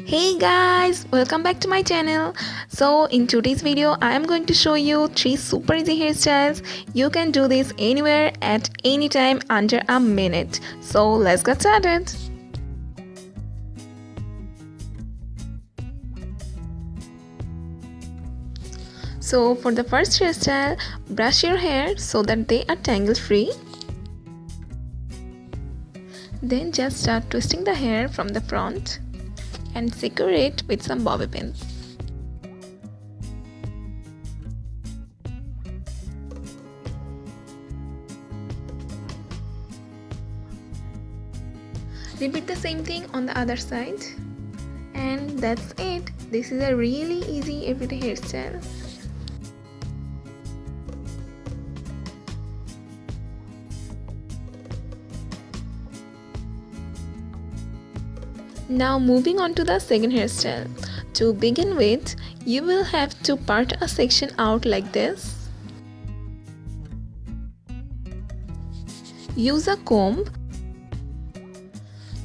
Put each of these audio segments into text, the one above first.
Hey guys, welcome back to my channel. So in today's video I am going to show you 3 super easy hairstyles. You can do this anywhere at any time under a minute. So let's get started. So for the first hairstyle, brush your hair so that they are tangle free. Then just start twisting the hair from the front and secure it with some bobby pins. Repeat the same thing on the other side. And that's it. This is a really easy everyday hairstyle. Now moving on to the second hairstyle. To begin with, you will have to part a section out like this. Use a comb.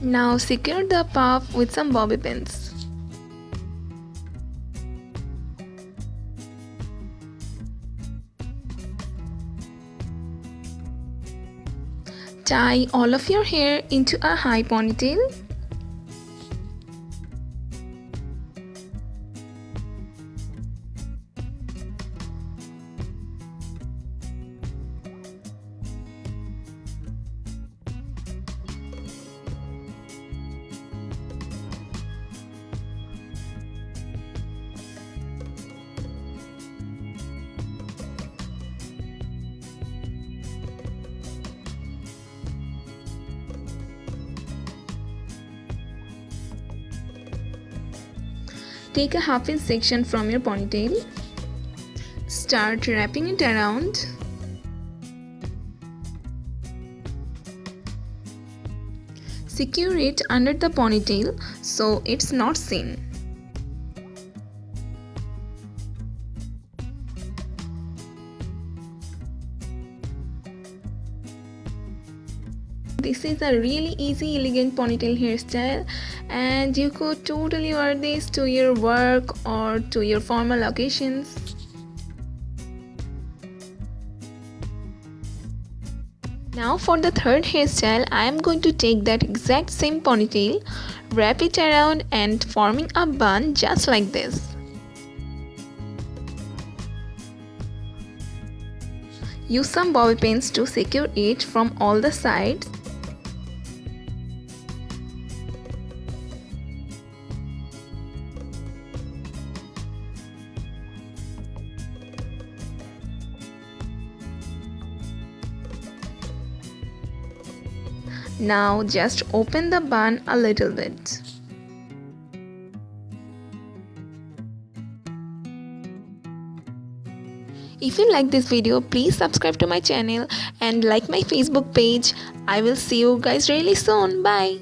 Now secure the puff with some bobby pins. Tie all of your hair into a high ponytail. Take a half-inch section from your ponytail. Start wrapping it around. Secure it under the ponytail so it's not seen. This is a really easy, elegant ponytail hairstyle, and you could totally wear this to your work or to your formal occasions. Now for the third hairstyle, I am going to take that exact same ponytail, wrap it around and forming a bun just like this. Use some bobby pins to secure it from all the sides. Now just open the bun a little bit. If you like this video, please subscribe to my channel and like my Facebook page. I will see you guys really soon. Bye.